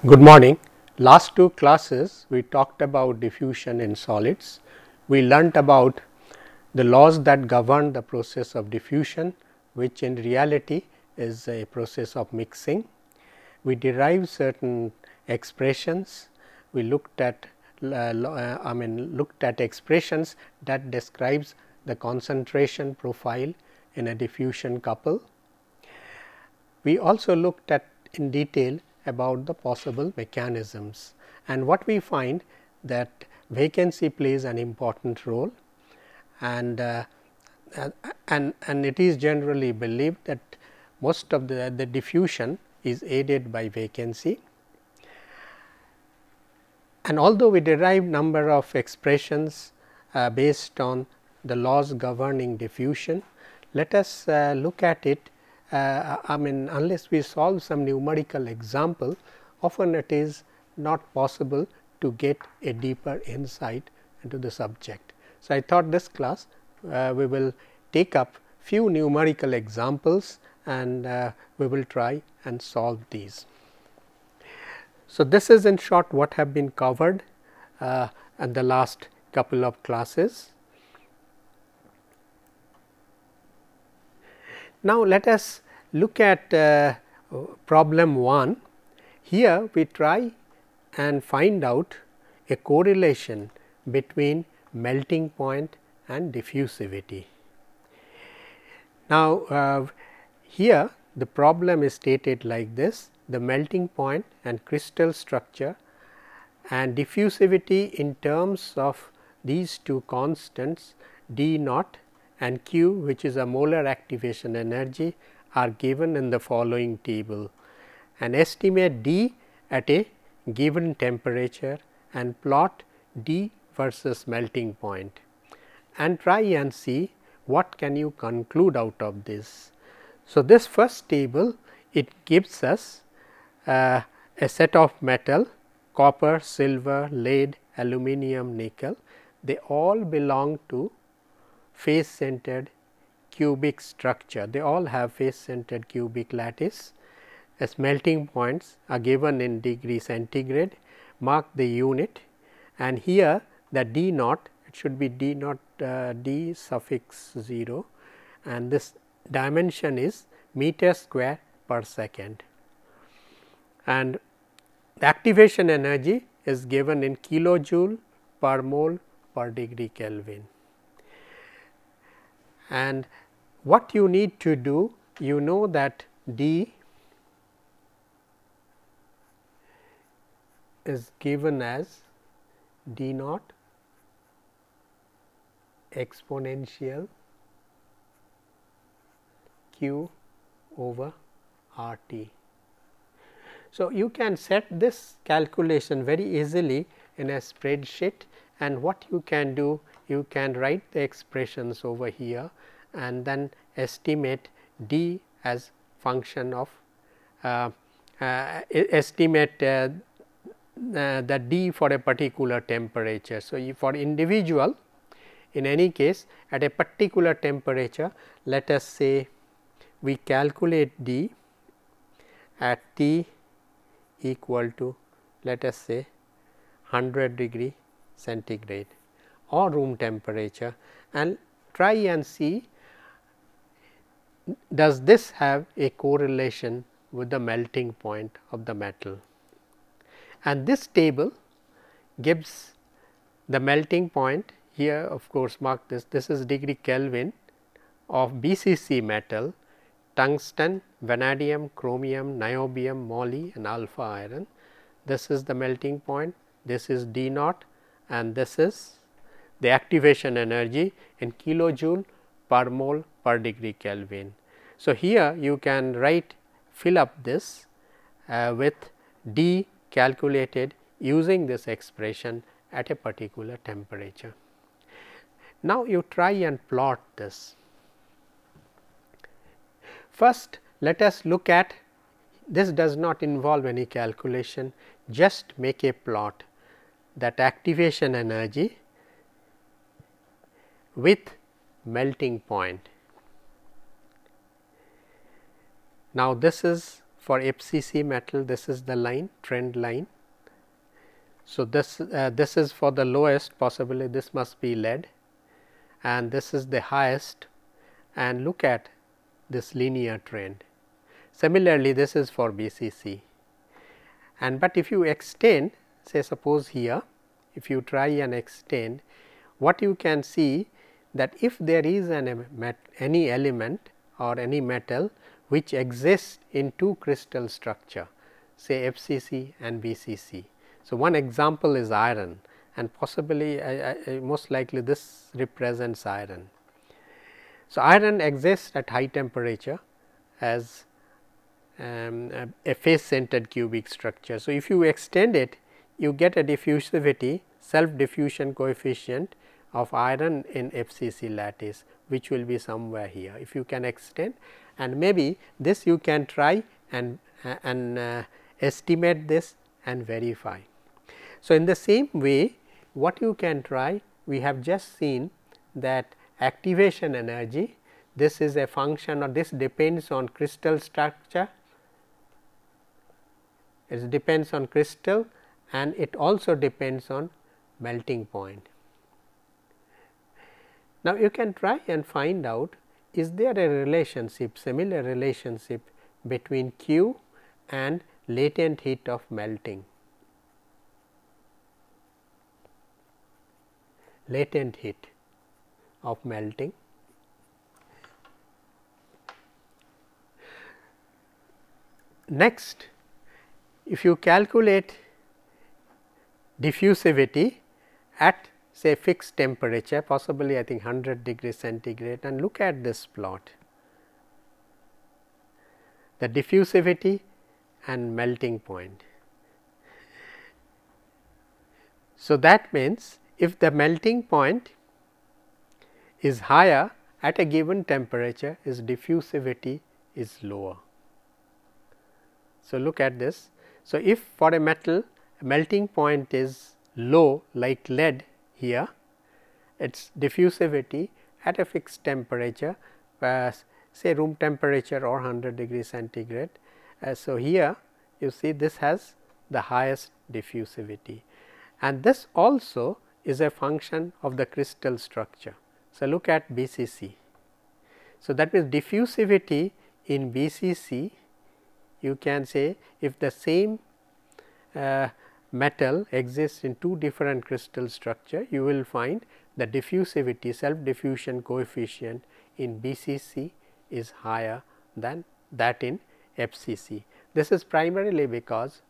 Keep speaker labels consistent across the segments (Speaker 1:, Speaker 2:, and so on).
Speaker 1: Good morning. Last two classes we talked about diffusion in solids. We learnt about the laws that govern the process of diffusion, which in reality is a process of mixing. We derived certain expressions. We looked at expressions that describes the concentration profile in a diffusion couple. We also looked at in detail about the possible mechanisms, and what we find that vacancy plays an important role, and it is generally believed that most of the diffusion is aided by vacancy. And although we derive number of expressions based on the laws governing diffusion, let us look at it. Unless we solve some numerical example, often it is not possible to get a deeper insight into the subject. So, I thought this class we will take up few numerical examples, and we will try and solve these. So, this is in short what have been covered in the last couple of classes. Now, let us look at problem 1. Here we try and find out a correlation between melting point and diffusivity. Now, here the problem is stated like this: the melting point and crystal structure and diffusivity in terms of these two constants d naught and q, which is a molar activation energy, are given in the following table, and estimate d at a given temperature and plot d versus melting point, and try and see what can you conclude out of this. So, this first table, it gives us a set of metal: copper, silver, lead, aluminum, nickel. They all belong to face centered cubic structure. They all have face centered cubic lattice. As melting points are given in degree centigrade, mark the unit, and here the d naught, it should be d naught d suffix 0, and this dimension is meter square per second, and the activation energy is given in kilojoule per mole per degree Kelvin. And what you need to do, you know that d is given as d naught exponential q over r t. So, you can set this calculation very easily in a spreadsheet, and what you can do, you can write the expressions over here and then estimate d as function of estimate the d for a particular temperature. So, for individual, in any case at a particular temperature, let us say we calculate d at T equal to, let us say 100 degree centigrade or room temperature, and try and see does this have a correlation with the melting point of the metal. And this table gives the melting point here, of course, mark this is degree Kelvin of BCC metal: tungsten, vanadium, chromium, niobium, moly and alpha iron. This is the melting point, this is d naught, and this is the activation energy in kilojoule per mole per degree Kelvin. So, here you can fill up this with d calculated using this expression at a particular temperature. Now, you try and plot this. First, let us look at this. Does not involve any calculation, just make a plot that activation energy with melting point. Now, this is for FCC metal, this is the line, trend line. So, this is for the lowest, possibly this must be lead, and this is the highest, and look at this linear trend. Similarly, this is for BCC, and but if you extend, say suppose here, if you try and extend, what you can see that if there is any element or any metal which exists in two crystal structure, say FCC and BCC. So, one example is iron, and possibly most likely this represents iron. So, iron exists at high temperature as a face centered cubic structure. So, if you extend it, you get a diffusivity, self diffusion coefficient of iron in FCC lattice, which will be somewhere here. If you can extend, and maybe this you can try and estimate this and verify. So, in the same way, what you can try, we have just seen that activation energy, this is a function, or this depends on crystal structure, it depends on crystal, and it also depends on melting point. Now, you can try and find out, is there a relationship, similar relationship between Q and latent heat of melting. Latent heat of melting. Next, if you calculate diffusivity at say fixed temperature, possibly I think 100 degrees centigrade, and look at this plot, the diffusivity and melting point. So, that means if the melting point is higher at a given temperature, its diffusivity is lower. So, look at this. So, if for a metal melting point is low like lead here, its diffusivity at a fixed temperature, say room temperature or 100 degrees centigrade. So, here you see this has the highest diffusivity, and this also is a function of the crystal structure. So, look at BCC. So, that means diffusivity in BCC, you can say if the same metal exists in two different crystal structure, you will find the diffusivity, self diffusion coefficient in BCC is higher than that in FCC. This is primarily because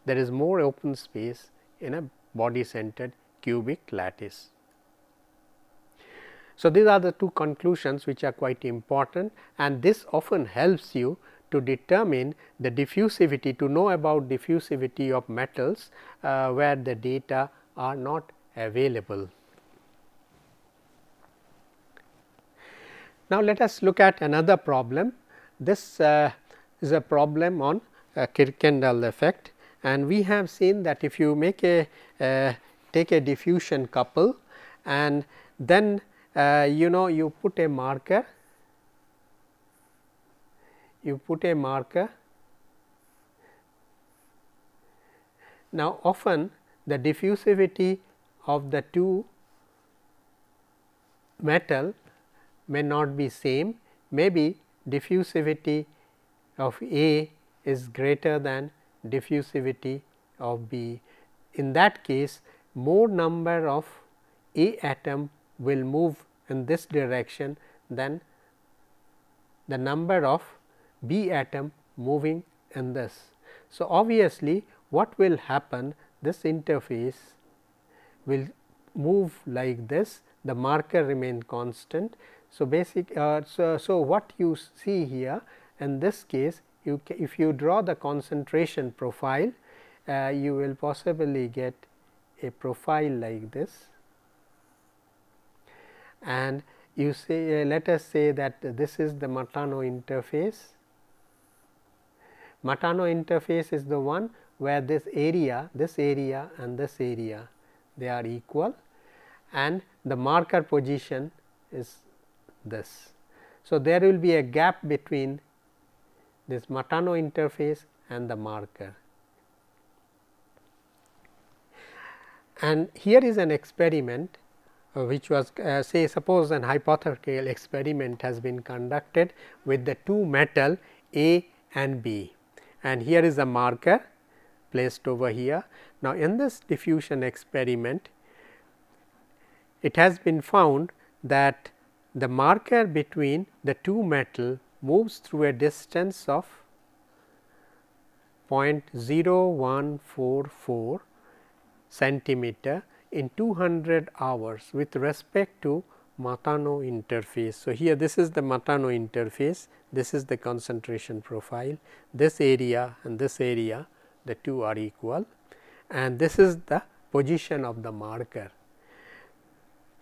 Speaker 1: there is more open space in a body centered cubic lattice. So, these are the two conclusions which are quite important, and this often helps you to determine the diffusivity, to know about diffusivity of metals where the data are not available. Now, let us look at another problem. This is a problem on Kirkendall effect, and we have seen that if you make a take a diffusion couple and then you put a marker, now often the diffusivity of the two metal may not be same, maybe diffusivity of A is greater than diffusivity of B. In that case, more number of A atom will move in this direction than the number of B atom moving in this. So, obviously, what will happen, this interface will move like this, the marker remain constant. So, so what you see here in this case, if you draw the concentration profile, you will possibly get a profile like this, and you say let us say that this is the Matano interface. Matano interface is the one where this area and this area, they are equal, and the marker position is this. So, there will be a gap between this Matano interface and the marker. And here is an experiment which was say suppose an hypothetical experiment has been conducted with the two metal A and B, and here is a marker placed over here. Now, in this diffusion experiment, it has been found that the marker between the two metal moves through a distance of 0.0144 centimeter in 200 hours with respect to Matano interface. So, here this is the Matano interface, this is the concentration profile, this area and this area, the two are equal, and this is the position of the marker.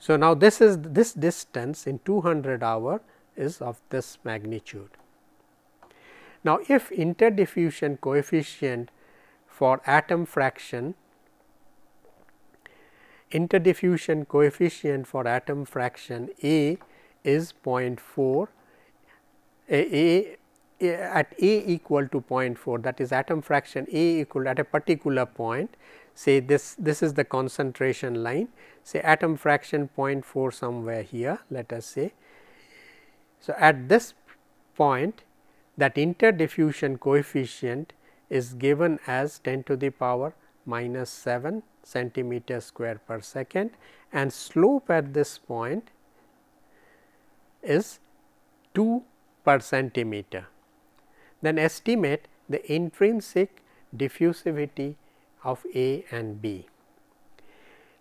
Speaker 1: So, now this is this distance in 200 hour is of this magnitude. Now, if interdiffusion coefficient for atom fraction A is 0.4, at A equal to 0.4, that is atom fraction A equal at a particular point, say this is the concentration line, say atom fraction 0.4 somewhere here, let us say. So, at this point, that interdiffusion coefficient is given as 10 to the power minus 7 centimeter square per second, and slope at this point is 2 per centimeter. Then estimate the intrinsic diffusivity of A and B.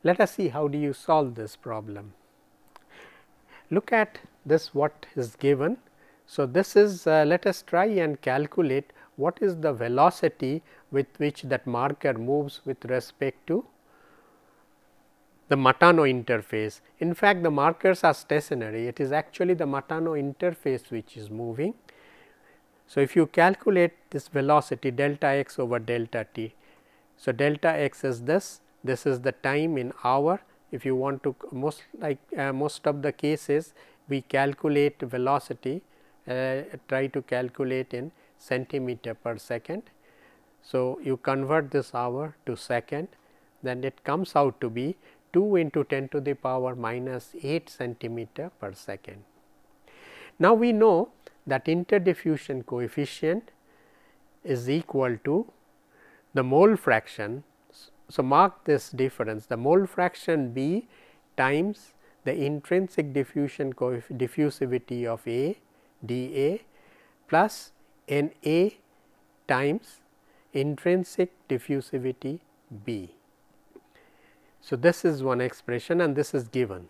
Speaker 1: Let us see how do you solve this problem. Look at this what is given. So, this is let us try and calculate what is the velocity with which that marker moves with respect to the Matano interface. In fact, the markers are stationary, it is actually the Matano interface which is moving. So, if you calculate this velocity delta x over delta t. So, delta x is this is the time in hour. If you want to most of the cases we calculate velocity, try to calculate in centimeter per second. So, you convert this hour to second, then it comes out to be 2 into 10 to the power minus 8 centimeter per second. Now, we know that interdiffusion coefficient is equal to the mole fraction. So, mark this difference, the mole fraction B times the intrinsic diffusivity of A dA plus N A times intrinsic diffusivity B. So, this is one expression and this is given.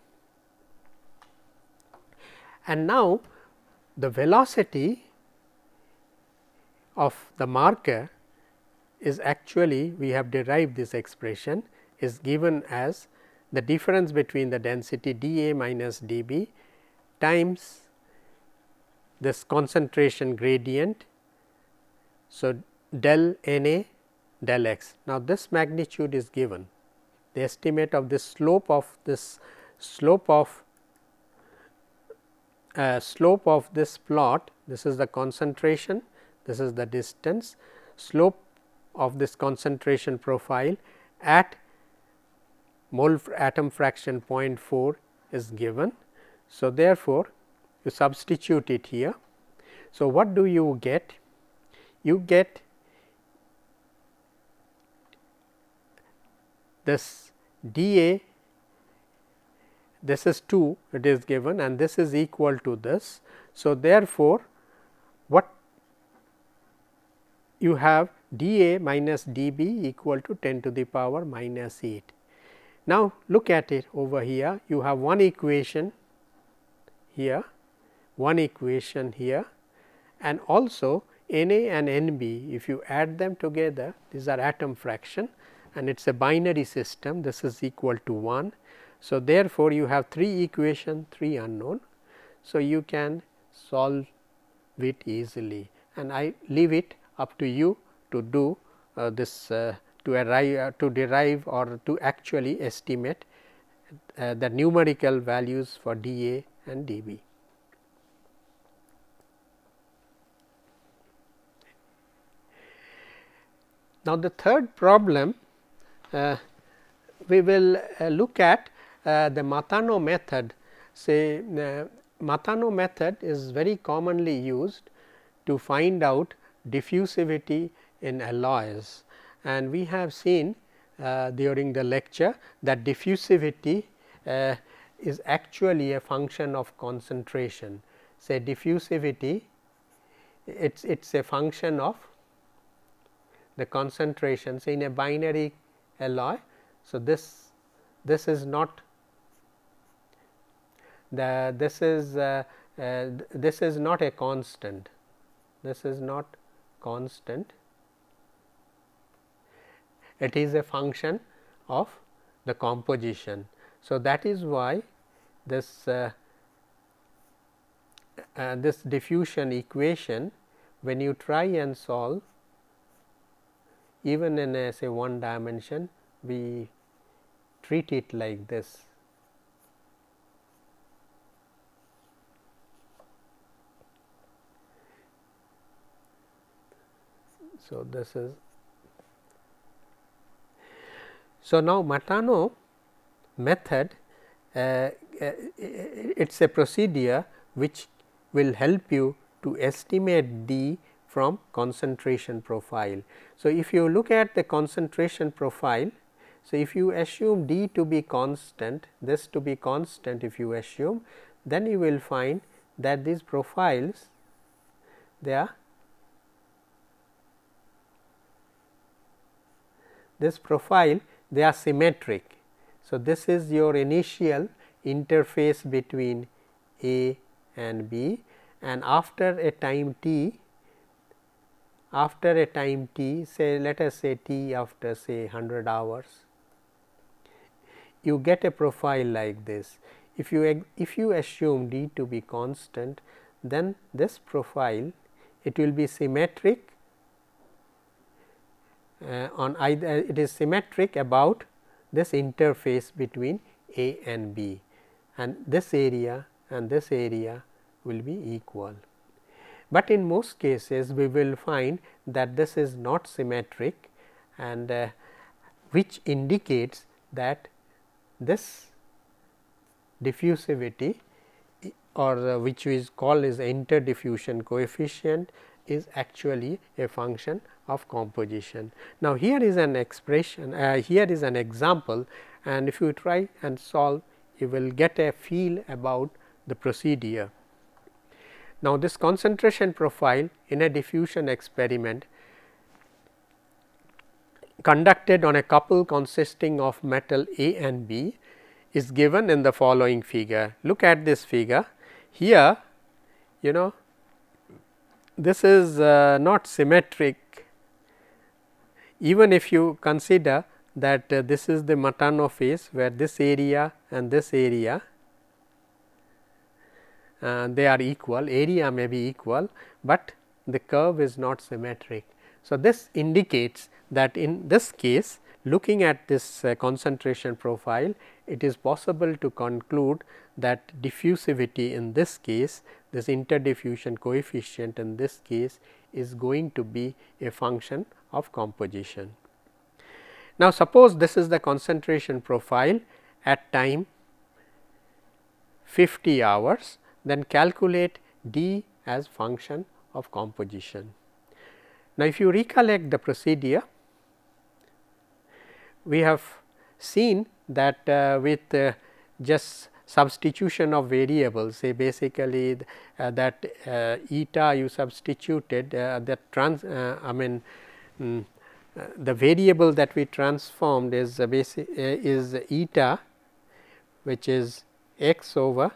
Speaker 1: And now, the velocity of the marker is actually, we have derived this expression, is given as the difference between the density dA minus dB times this concentration gradient. So, del Na del x. Now, this magnitude is given, the estimate of this slope of this plot, this is the concentration, this is the distance, slope of this concentration profile at mole atom fraction 0.4 is given. So, therefore, you substitute it here. So, what do you get? You get this dA, this is 2, it is given, and this is equal to this. So, therefore, what you have dA minus dB equal to 10 to the power minus 8. Now, look at it over here, you have one equation here, and also Na and Nb, if you add them together, these are atom fraction and it is a binary system, this is equal to 1. So, therefore, you have 3 equation, 3 unknown. So, you can solve it easily, and I leave it up to you to do this to derive or to actually estimate the numerical values for dA and dB. Now, the third problem we will look at the Matano method. Say Matano method is very commonly used to find out diffusivity in alloys, and we have seen during the lecture that diffusivity is actually a function of concentration. Say diffusivity, it's a function of the concentration. Say in a binary alloy. So, this is not this is not a constant. This is not constant. It is a function of the composition. So, that is why this this diffusion equation, when you try and solve even in a say one dimension, we treat it like this. So, this is so now Matano method, it is a procedure which will help you to estimate D from concentration profile. So, if you look at the concentration profile, so if you assume D to be constant, this to be constant if you assume, then you will find that these profiles, they are this profile, they are symmetric. So, this is your initial interface between A and B, and after a time t, say let us say t after say 100 hours, you get a profile like this. If you assume D to be constant, then this profile, it will be symmetric on either, it is symmetric about this interface between A and B, and this area will be equal. But in most cases we will find that this is not symmetric, and which indicates that this diffusivity, or which is called as interdiffusion coefficient, is actually a function of composition. Now, here is an expression, here is an example, and if you try and solve, you will get a feel about the procedure. Now, this concentration profile in a diffusion experiment conducted on a couple consisting of metal A and B is given in the following figure. Look at this figure. Here, you know, this is not symmetric, even if you consider that this is the Matano phase, where this area and this area they are equal, area may be equal, but the curve is not symmetric. So, this indicates that in this case, looking at this concentration profile, it is possible to conclude that diffusivity in this case, this interdiffusion coefficient in this case, is going to be a function of composition. Now, suppose this is the concentration profile at time 50 hours, then calculate D as function of composition. Now, if you recollect the procedure, we have seen that with just substitution of variables, say basically that eta you substituted, that the variable that we transformed is is eta, which is x over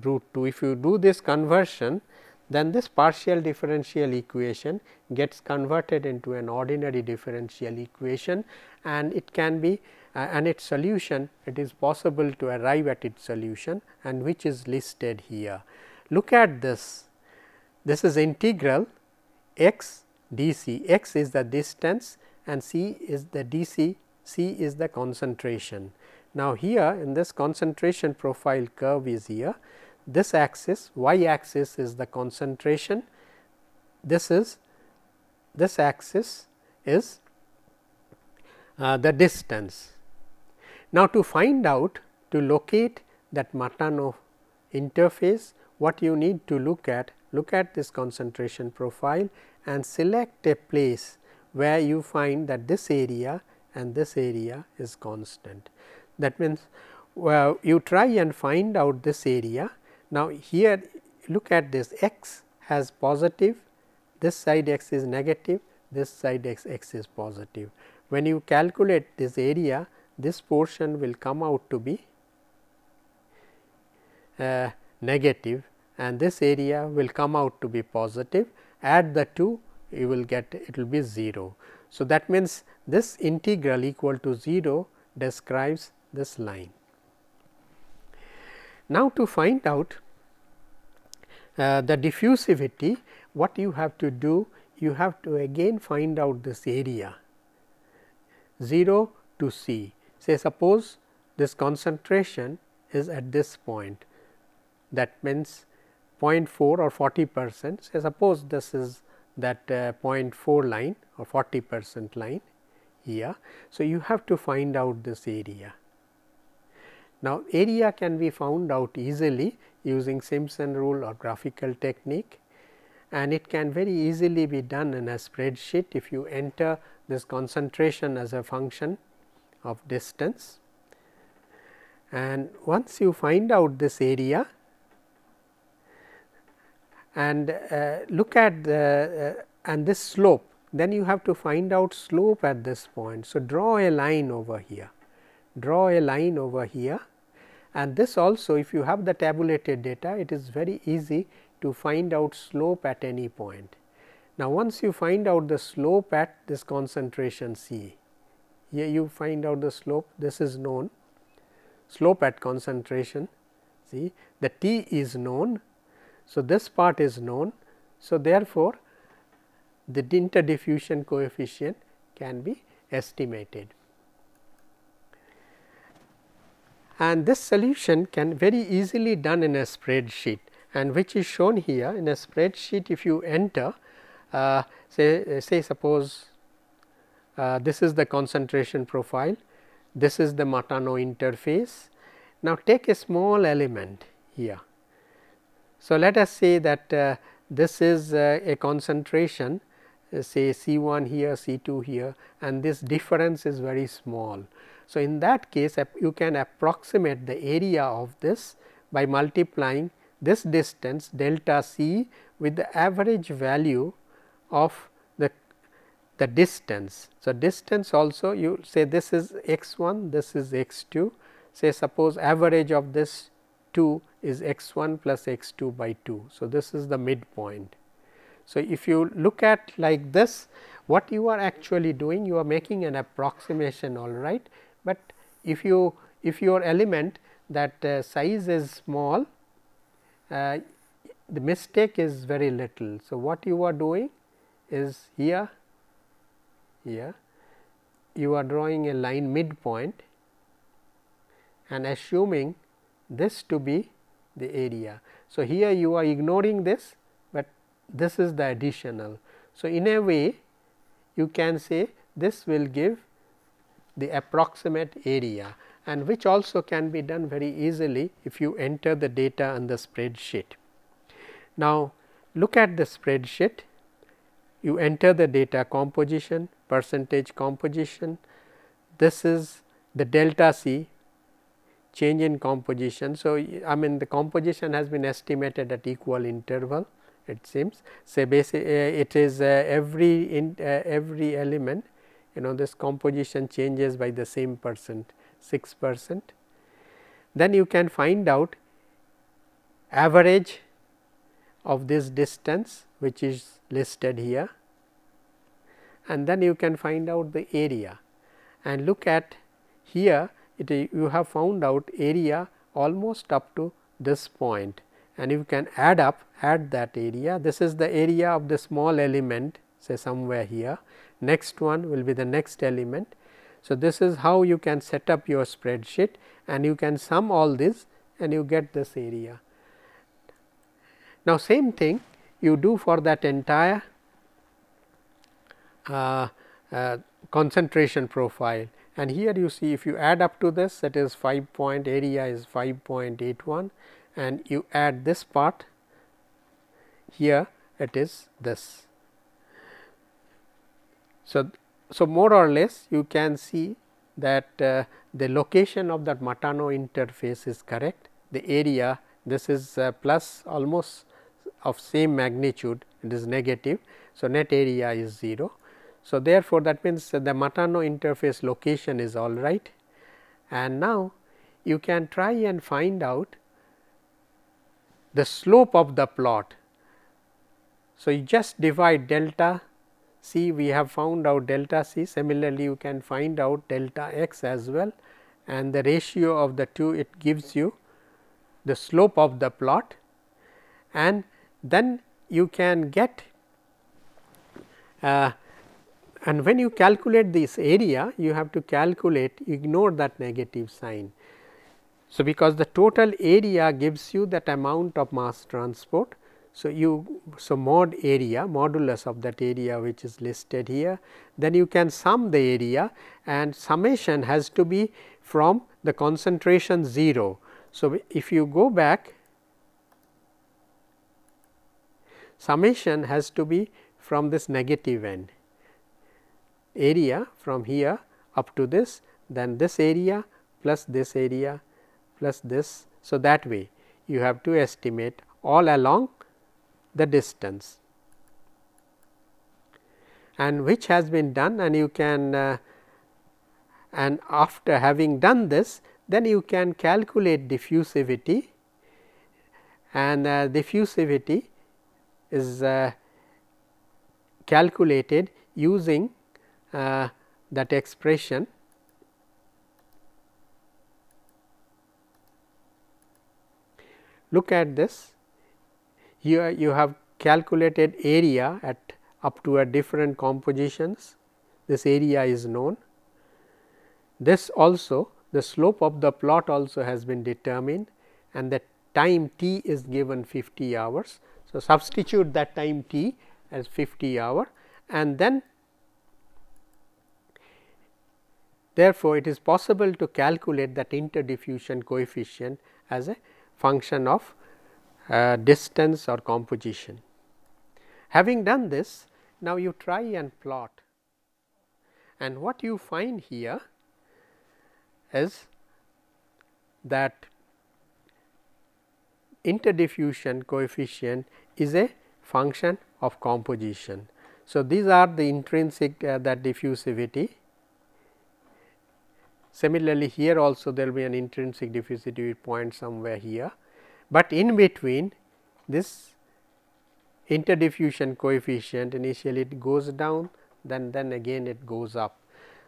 Speaker 1: root 2. If you do this conversion, then this partial differential equation gets converted into an ordinary differential equation, and it can be and its solution, it is possible to arrive at its solution, and which is listed here. Look at this, this is integral x dc, x is the distance and c is the dc, c is the concentration. Now, here in this concentration profile curve is here, this axis, y axis is the concentration, this axis is the distance. Now, to find out, to locate that Martano interface, what you need to look at this concentration profile and select a place where you find that this area and this area is constant. That means, you try and find out this area. Now, here look at this, x has positive, this side x is negative, this side x is positive. When you calculate this area, this portion will come out to be negative and this area will come out to be positive. Add the two, you will get, it will be 0. So, that means, this integral equal to 0 describes this line. Now, to find out the diffusivity, what you have to do? You have to again find out this area 0 to C. Say suppose this concentration is at this point, that means 0.4 or 40%. Say suppose this is that 0.4 line or 40% line here. So, you have to find out this area. Now, area can be found out easily using Simpson rule or graphical technique, and it can very easily be done in a spreadsheet if you enter this concentration as a function of distance. And once you find out this area and look at the and this slope, then you have to find out slope at this point. So, draw a line over here, and this also, if you have the tabulated data, it is very easy to find out slope at any point. Now, once you find out the slope at this concentration C, here you find out the slope, this is known, slope at concentration C, the T is known. So, this part is known. So, therefore, the interdiffusion coefficient can be estimated. And this solution can very easily done in a spreadsheet, and which is shown here in a spreadsheet. If you enter say suppose this is the concentration profile, this is the Martano interface. Now, take a small element here. So, let us say that this is a concentration, say C 1 here, C 2 here, and this difference is very small. So, in that case you can approximate the area of this by multiplying this distance delta C with the average value of the distance. So, distance also you say this is x 1, this is x 2, say suppose average of this 2 is x 1 plus x 2 by 2. So, this is the midpoint. So, if you look at like this, what you are actually doing, you are making an approximation, all right, but if your element that size is small, the mistake is very little. So, what you are doing is here you are drawing a line midpoint and assuming this to be the area. So, here you are ignoring this, but this is the additional. So, in a way you can say this will give the approximate area, and which also can be done very easily if you enter the data on the spreadsheet. Now, look at the spreadsheet, you enter the data composition, percentage composition, this is the delta C change in composition. So, I mean the composition has been estimated at equal interval, it seems. Say it is every element, this composition changes by the same percent, 6%. Then you can find out average of this distance, which is listed here, and then you can find out the area, and look at here you have found out area almost up to this point, and you can add that area. This is the area of the small element, say somewhere here, next one will be the next element. So, this is how you can set up your spreadsheet, and you can sum all this and you get this area. Now, same thing you do for that entire concentration profile, and here you see if you add up to this, it is 5 point, area is 5.81, and you add this part here, it is this. So, more or less you can see that the location of that Matano interface is correct. The area, this is plus almost of same magnitude, it is negative. So, net area is 0. So, therefore, that means the Matano interface location is all right, and now you can try and find out the slope of the plot. So, you just divide delta C, we have found out delta C, similarly you can find out delta x as well, and the ratio of the two, it gives you the slope of the plot, and then you can get and when you calculate this area, you have to calculate, ignore that negative sign. So, because the total area gives you that amount of mass transport. So, mod area, modulus of that area which is listed here, then you can sum the area, and summation has to be from the concentration 0. So, if you go back, summation has to be from this negative end, area from here up to this, then this area plus this area plus this. So, that way you have to estimate all along the distance, and which has been done, and you can and after having done this, then you can calculate diffusivity, and diffusivity is calculated using that expression. Look at this, here you have calculated area at up to a different compositions, this area is known. This also, the slope of the plot also has been determined, and the time t is given 50 hours. So, substitute that time t as 50 hour, and then therefore, it is possible to calculate that interdiffusion coefficient as a function of distance or composition. Having done this, now you try and plot, and what you find here is that interdiffusion coefficient is a function of composition. So, these are the intrinsic that diffusivity. Similarly, here also there will be an intrinsic diffusivity point somewhere here, but in between this interdiffusion coefficient, initially it goes down, then again it goes up.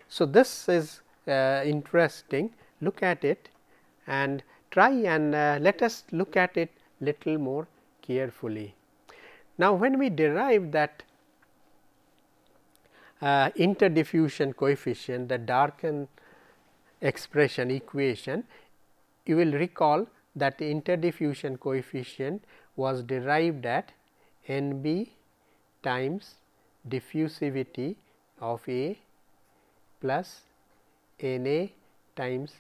Speaker 1: So, this is interesting. Look at it and try and let us look at it little more carefully. Now, when we derive that interdiffusion coefficient, the darkened expression equation, you will recall that the interdiffusion coefficient was derived at Nb times diffusivity of A plus Na times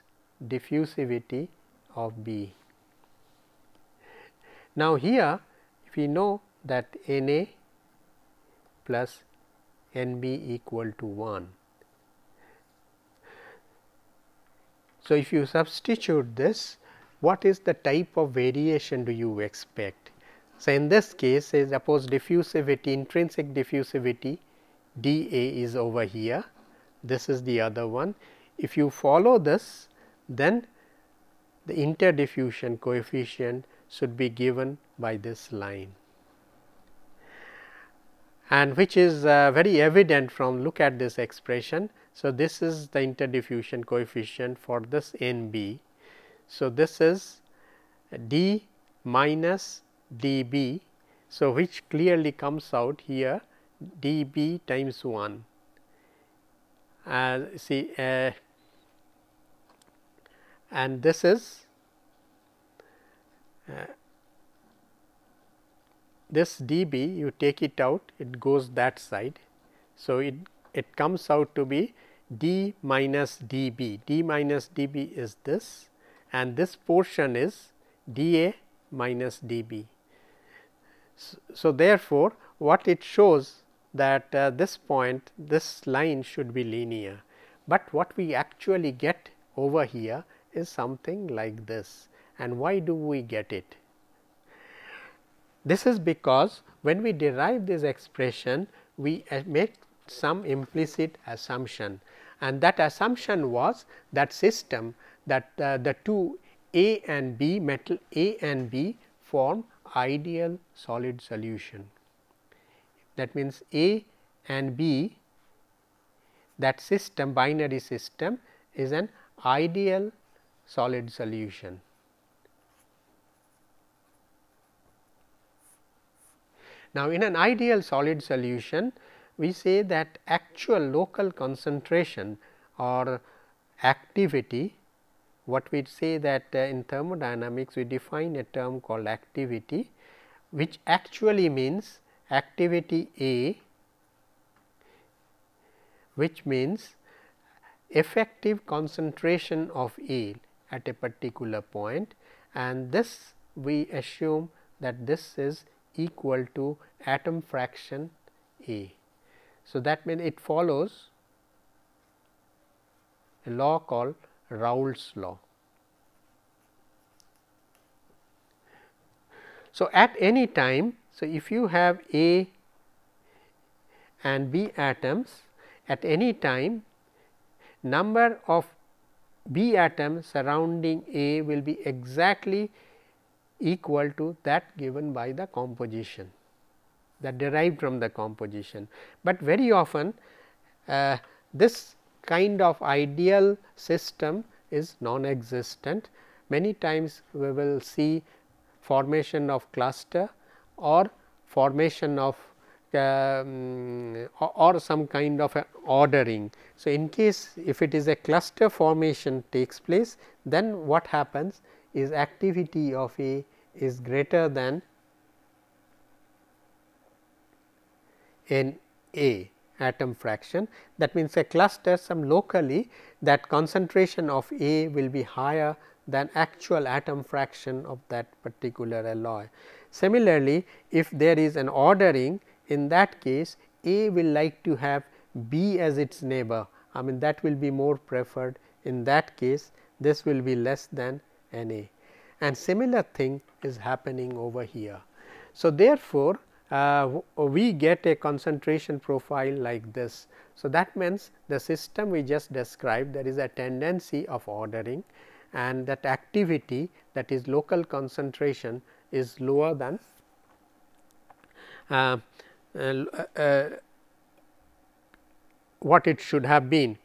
Speaker 1: diffusivity of B. Now, here if we know that Na plus Nb equal to 1. So, if you substitute this, what is the type of variation do you expect? So, in this case, say suppose diffusivity, intrinsic diffusivity dA is over here, this is the other one. If you follow this, then the interdiffusion coefficient should be given by this line, and which is very evident from look at this expression. So, this is the interdiffusion coefficient for this Nb. So, this is d minus dB. So, which clearly comes out here dB times 1. See, and this is this dB, you take it out, it goes that side. So, it it comes out to be d minus dB. d minus dB is this, and this portion is dA minus dB. So, therefore, what it shows that this point, this line should be linear, but what we actually get over here is something like this. And why do we get it? This is because when we derive this expression, we make some implicit assumption, and that assumption was that system that the two A and B, metal A and B form ideal solid solution. That means, A and B, that system, binary system, is an ideal solid solution. Now, in an ideal solid solution, we say that actual local concentration or activity, what we say that in thermodynamics we define a term called activity, which actually means activity A, which means effective concentration of A at a particular point, and this we assume that this is equal to atom fraction A. So, that means it follows a law called Raoult's law. So, at any time, so if you have A and B atoms, at any time number of B atoms surrounding A will be exactly equal to that given by the composition, that derived from the composition. But very often this kind of ideal system is non-existent. Many times we will see formation of cluster or formation of or some kind of a ordering. So, in case if it is a cluster formation takes place, then what happens is activity of A is greater than in A atom fraction. That means, a cluster some locally that concentration of A will be higher than actual atom fraction of that particular alloy. Similarly, if there is an ordering, in that case A will like to have B as its neighbor, I mean that will be more preferred. In that case, this will be less than Na, and similar thing is happening over here. So, therefore, we get a concentration profile like this. So, that means the system we just described, there is a tendency of ordering, and that activity, that is local concentration, is lower than what it should have been.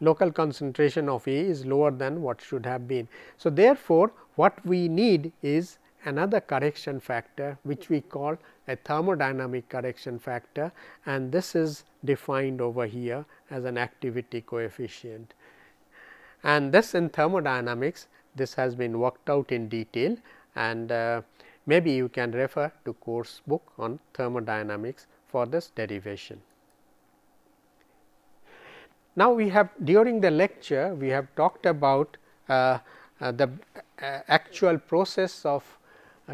Speaker 1: Local concentration of A is lower than what should have been. So, therefore, what we need is another correction factor, which we call a thermodynamic correction factor, and this is defined over here as an activity coefficient. And this in thermodynamics, this has been worked out in detail, and maybe you can refer to course book on thermodynamics for this derivation. Now, we have during the lecture we have talked about the actual process of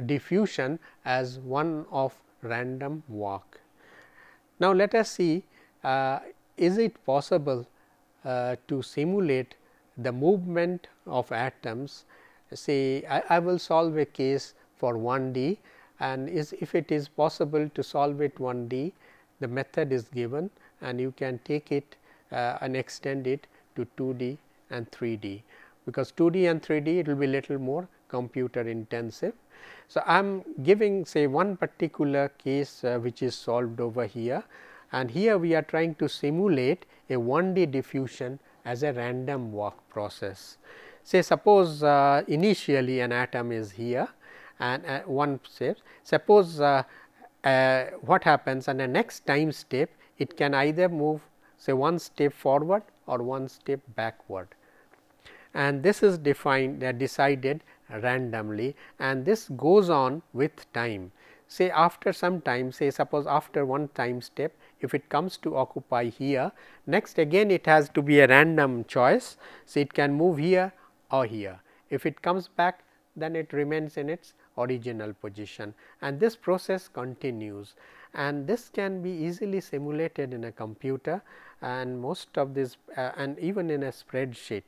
Speaker 1: diffusion as one of random walk. Now, let us see is it possible to simulate the movement of atoms. Say I will solve a case for 1D, and if it is possible to solve it 1D, the method is given and you can take it and extend it to 2D and 3D, because 2D and 3D it will be little more computer intensive. So, I am giving say one particular case which is solved over here, and here we are trying to simulate a 1D diffusion as a random walk process. Say suppose initially an atom is here and one step, suppose what happens on the next time step, it can either move say one step forward or one step backward, and this is defined decided randomly, and this goes on with time. Say after some time, say suppose after one time step, if it comes to occupy here, next again it has to be a random choice. So, it can move here or here. If it comes back, then it remains in its original position, and this process continues, and this can be easily simulated in a computer, and most of this and even in a spreadsheet.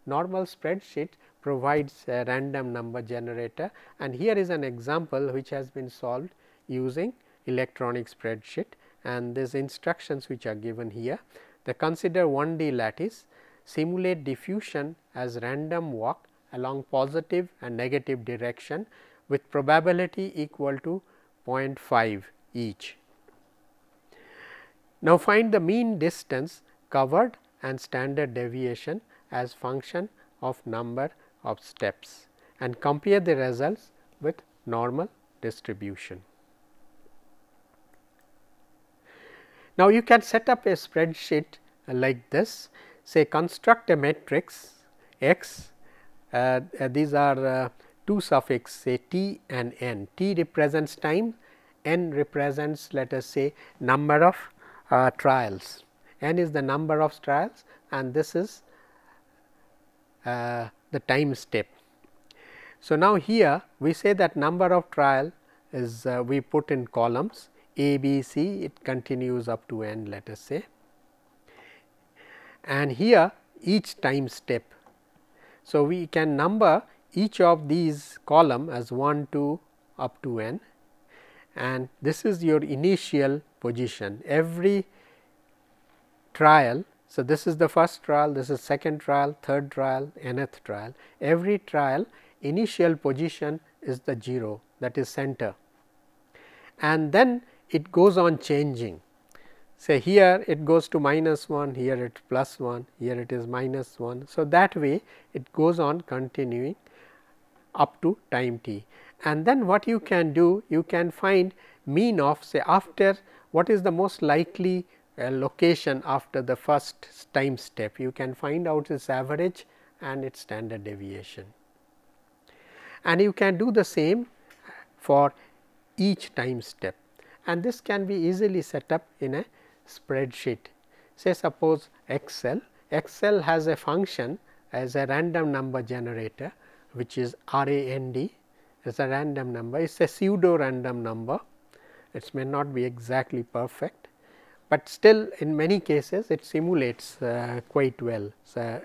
Speaker 1: Normal spreadsheet provides a random number generator, and here is an example which has been solved using electronic spreadsheet, and these instructions which are given here. They consider 1D lattice, simulate diffusion as random walk along positive and negative direction with probability equal to 0.5 each. Now, find the mean distance covered and standard deviation as function of number of steps, and compare the results with normal distribution. Now, you can set up a spreadsheet like this. Say, construct a matrix X, these are two suffix, say t and n. T represents time, n represents, let us say, number of trials. N is the number of trials, and this is the time step. So, now here we say that number of trial is we put in columns A, B, C, it continues up to n, let us say, and here each time step. So, we can number each of these column as 1, 2 up to n, and this is your initial position. Every trial, so this is the first trial, this is second trial, third trial, nth trial. Every trial initial position is the 0, that is center, and then it goes on changing. Say here it goes to -1, here it is +1, here it is -1. So, that way it goes on continuing up to time t, and then what you can do, you can find mean of, say, after what is the most likely location after the first time step. You can find out its average and its standard deviation, and you can do the same for each time step, and this can be easily set up in a spreadsheet. Say, suppose Excel has a function as a random number generator, which is RAND, is a random number. It is a pseudo random number, it may not be exactly perfect, but still in many cases it simulates quite well. So,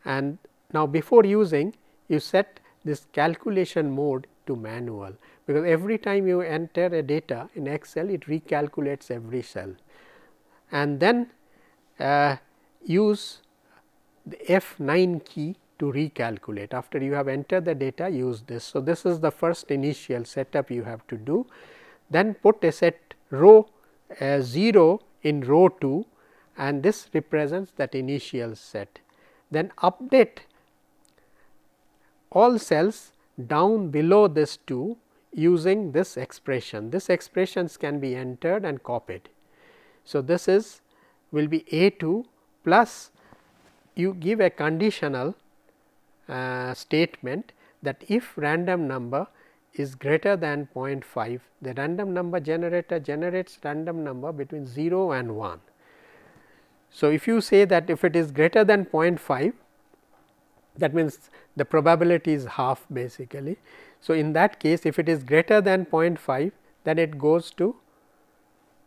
Speaker 1: and now before using, you set this calculation mode to manual, because every time you enter a data in Excel, it recalculates every cell, and then use the F9 key to recalculate. After you have entered the data, use this. So, this is the first initial setup you have to do. Then put a set row 0 in row 2, and this represents that initial set. Then update all cells down below this 2 using this expression. This expressions can be entered and copied. So, this is will be A2 plus you give a conditional statement that if random number is greater than 0.5, the random number generator generates random number between 0 and 1. So, if you say that if it is greater than 0.5, that means the probability is half basically. So, in that case, if it is greater than 0.5, then it goes to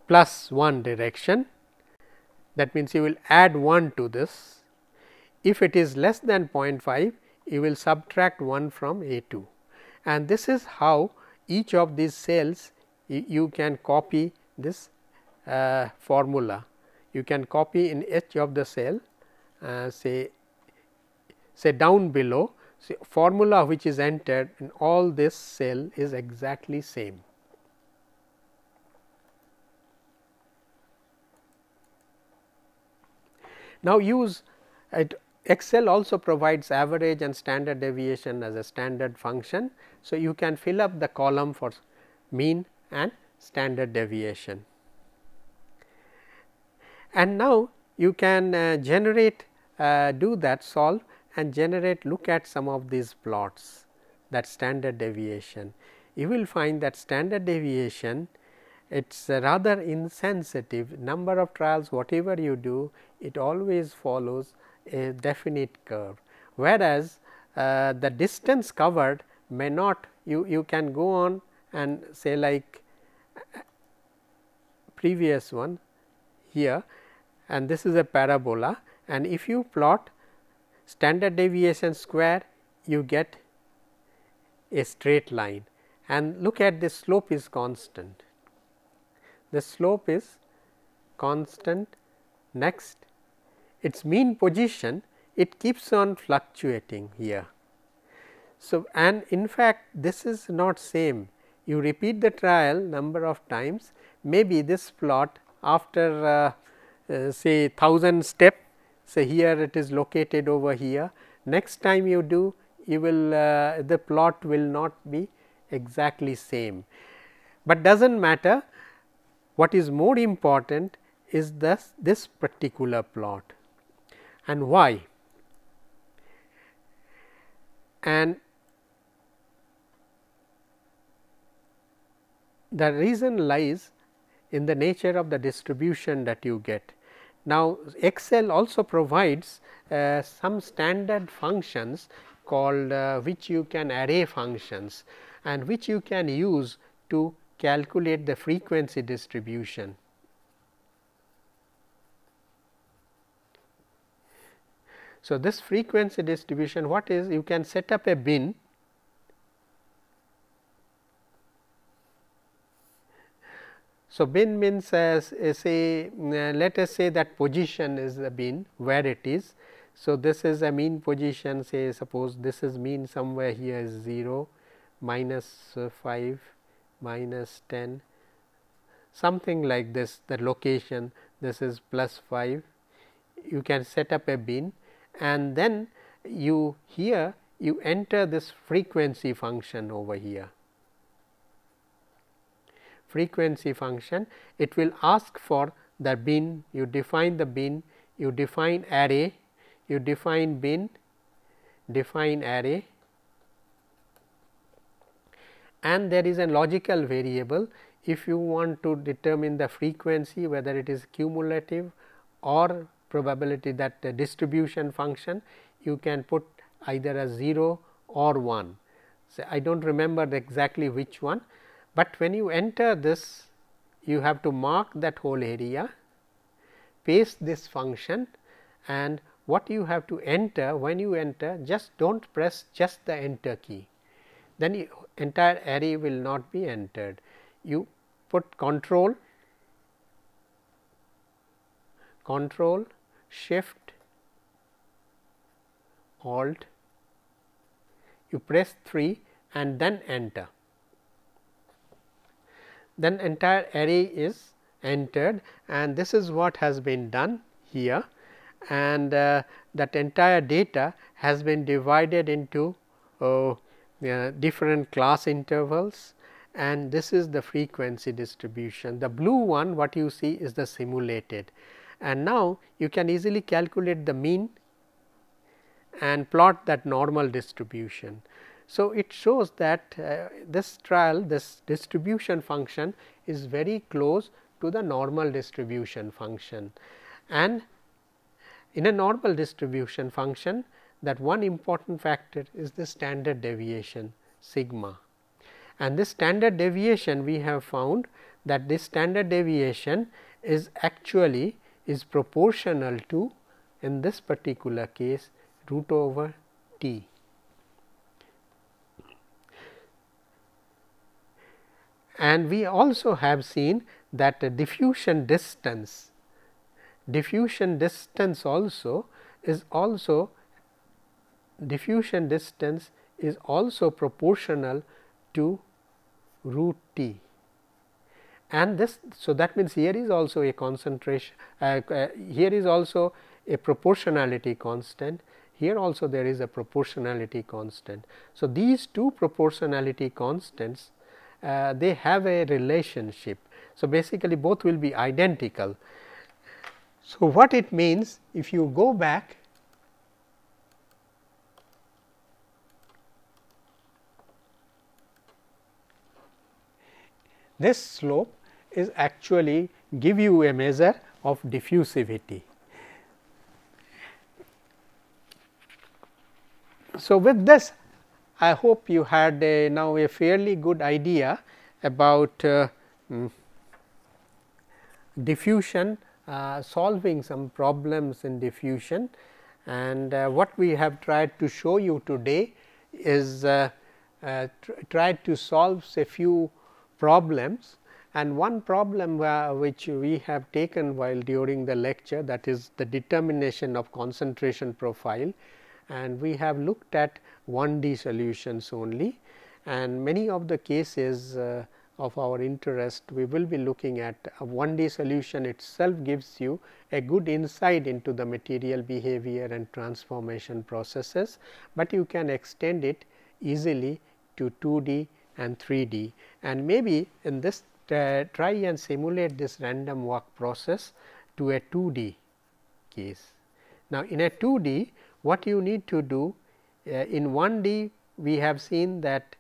Speaker 1: +1 direction, that means you will add 1 to this. If it is less than 0.5, you will subtract 1 from A2, and this is how each of these cells you can copy this formula. You can copy in each of the cell, say down below, say formula which is entered in all this cell is exactly same. Now, use it. Excel also provides average and standard deviation as a standard function. So, you can fill up the column for mean and standard deviation, and now you can generate do that solve and generate, look at some of these plots, that standard deviation. You will find that standard deviation it is rather insensitive. Number of trials whatever you do, it always follows a definite curve, whereas the distance covered may not. You can go on and say like previous one here, and this is a parabola, and if you plot standard deviation square, you get a straight line, and look at the slope is constant. The slope is constant. Next, its mean position, it keeps on fluctuating here. So, and in fact, this is not same. You repeat the trial number of times, maybe this plot after say 1000 step, say here it is located over here. Next time you do, you will the plot will not be exactly same, but does not matter. What is more important is this particular plot, and why? And the reason lies in the nature of the distribution that you get. Now, Excel also provides some standard functions called which you can array functions, and which you can use to calculate the frequency distribution. So, this frequency distribution, what is? You can set up a bin. So, bin means say let us say that position is the bin where it is. So, this is a mean position, say suppose this is mean somewhere here is 0, minus 5, minus 10, something like this, the location, this is plus 5. You can set up a bin, and then you here you enter this frequency function over here. Frequency function, it will ask for the bin, you define the bin, you define array, you define bin, define array, and there is a logical variable. If you want to determine the frequency, whether it is cumulative or probability, that the distribution function, you can put either a 0 or 1. So, I do not remember exactly which one, but when you enter this, you have to mark that whole area, paste this function, and what you have to enter, when you enter, just do not press just the enter key, then entire array will not be entered. You put control, shift, alt, you press 3 and then enter. Then entire array is entered, and this is what has been done here, and that entire data has been divided into different class intervals, and this is the frequency distribution. The blue one what you see is the simulated, and now you can easily calculate the mean and plot that normal distribution. So, it shows that this trial, this distribution function is very close to the normal distribution function, and in a normal distribution function, that one important factor is the standard deviation sigma, and this standard deviation we have found that this standard deviation is actually is proportional to, in this particular case, root over t. And we also have seen that the diffusion distance also is proportional to root t, and this, so that means here is also a concentration, here is also a proportionality constant, here also there is a proportionality constant. So, these two proportionality constants they have a relationship. So, basically both will be identical. So, what it means, if you go back, this slope is actually give you a measure of diffusivity. So, with this I hope you had now a fairly good idea about diffusion, solving some problems in diffusion, and what we have tried to show you today is tried to solve a few problems, and one problem which we have taken while during the lecture, that is the determination of concentration profile, and we have looked at 1D solutions only, and many of the cases of our interest we will be looking at. A 1D solution itself gives you a good insight into the material behavior and transformation processes, but you can extend it easily to 2D and 3D, and maybe in this try and simulate this random walk process to a 2D case. Now, in a 2D what you need to do, in 1D we have seen that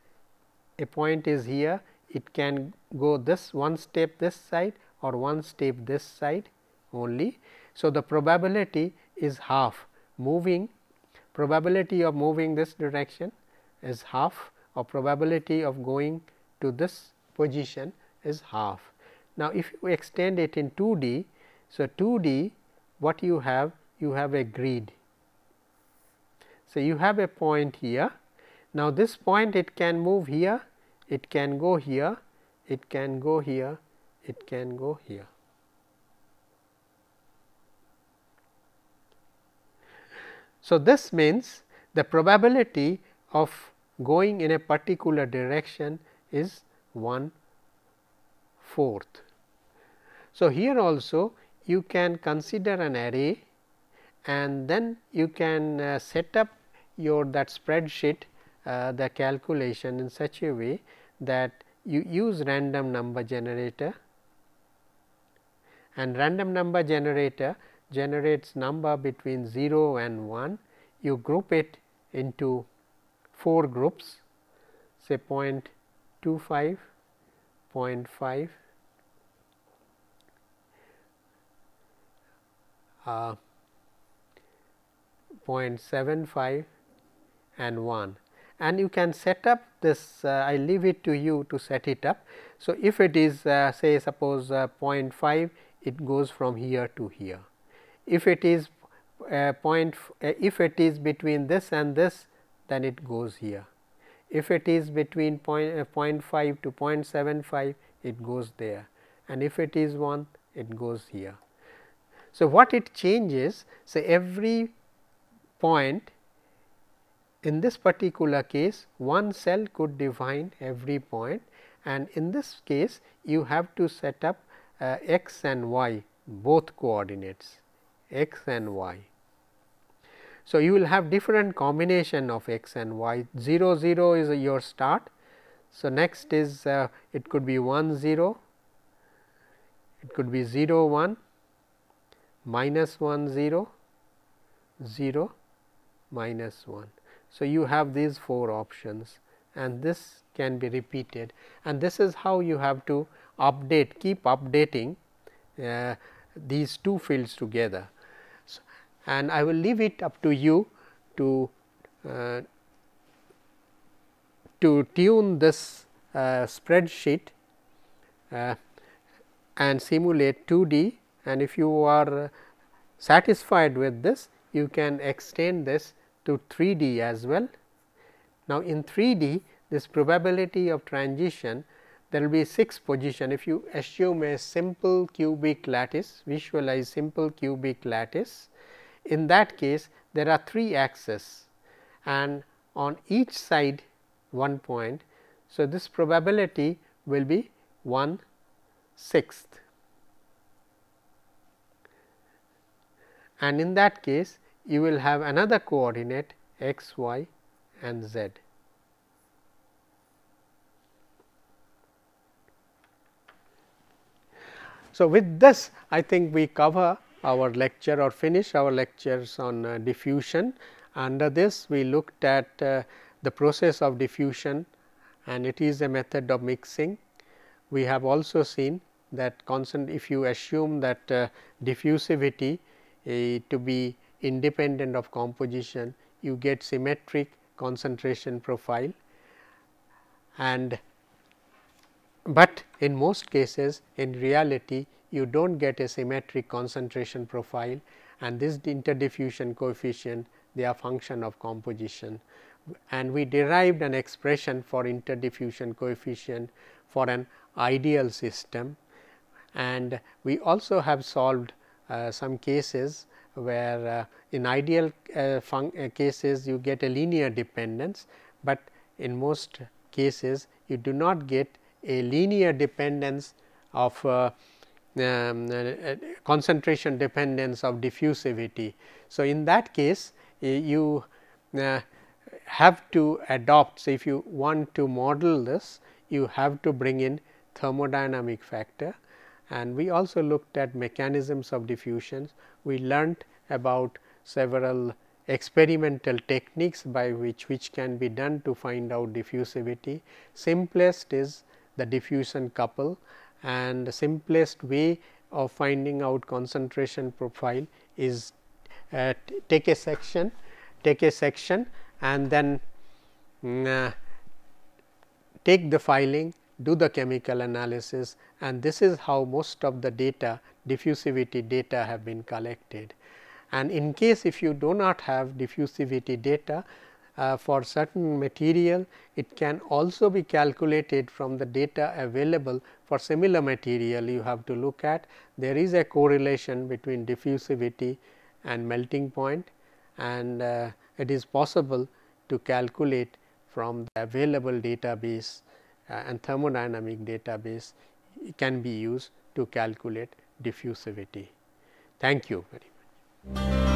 Speaker 1: a point is here, it can go this one step this side or one step this side only. So, the probability is half, probability of moving this direction is half, or probability of going to this position is half. Now, if you extend it in 2D, so 2D what you have a grid. So, you have a point here. Now, this point it can move here, it can go here, it can go here, it can go here. So, this means the probability of going in a particular direction is 1/4. So, here also you can consider an array, and then you can set up your that spreadsheet, the calculation in such a way that you use random number generator, and random number generator generates number between 0 and 1. You group it into 4 groups, say 0.25, 0.5, 0.75 and 1, and you can set up this. I leave it to you to set it up. So, if it is say suppose 0.5, it goes from here to here. If it is if it is between this and this, then it goes here. If it is between 0.5 to 0.75, it goes there, and if it is 1, it goes here. So, what it changes, say every point, in this particular case one cell could define every point, and in this case you have to set up x and y, both coordinates x and y. So, you will have different combination of x and y. 0 0 is your start. So, next is it could be 1 0, it could be 0 1, minus 1 0, 0, minus 1. So, you have these 4 options, and this can be repeated, and this is how you have to update, keep updating these two fields together. So, and I will leave it up to you to tune this spreadsheet and simulate 2D, and if you are satisfied with this, you can extend this to 3D as well. Now, in 3D this probability of transition, there will be 6 position. If you assume a simple cubic lattice, visualize simple cubic lattice, in that case there are 3 axes and on each side 1 point. So, this probability will be 1/6, and in that case you will have another coordinate x, y and z. So, with this I think we cover our lecture or finish our lectures on diffusion. Under this we looked at the process of diffusion, and it is a method of mixing. We have also seen that if you assume that diffusivity to be independent of composition, you get symmetric concentration profile, and but in most cases in reality you do not get a symmetric concentration profile, and this interdiffusion coefficient, they are function of composition. And we derived an expression for interdiffusion coefficient for an ideal system, and we also have solved some cases where in ideal cases you get a linear dependence, but in most cases you do not get a linear dependence of concentration dependence of diffusivity. So, in that case you have to adopt. So, if you want to model this, you have to bring in thermodynamic factor, and we also looked at mechanisms of diffusions. We learnt about several experimental techniques by which can be done to find out diffusivity. Simplest is the diffusion couple, and the simplest way of finding out concentration profile is take a section and then take the filing, do the chemical analysis, and this is how most of the data, diffusivity data, have been collected. And in case if you do not have diffusivity data for certain material, it can also be calculated from the data available for similar material. You have to look at, there is a correlation between diffusivity and melting point, and it is possible to calculate from the available database and thermodynamic database can be used to calculate diffusivity. Thank you very much.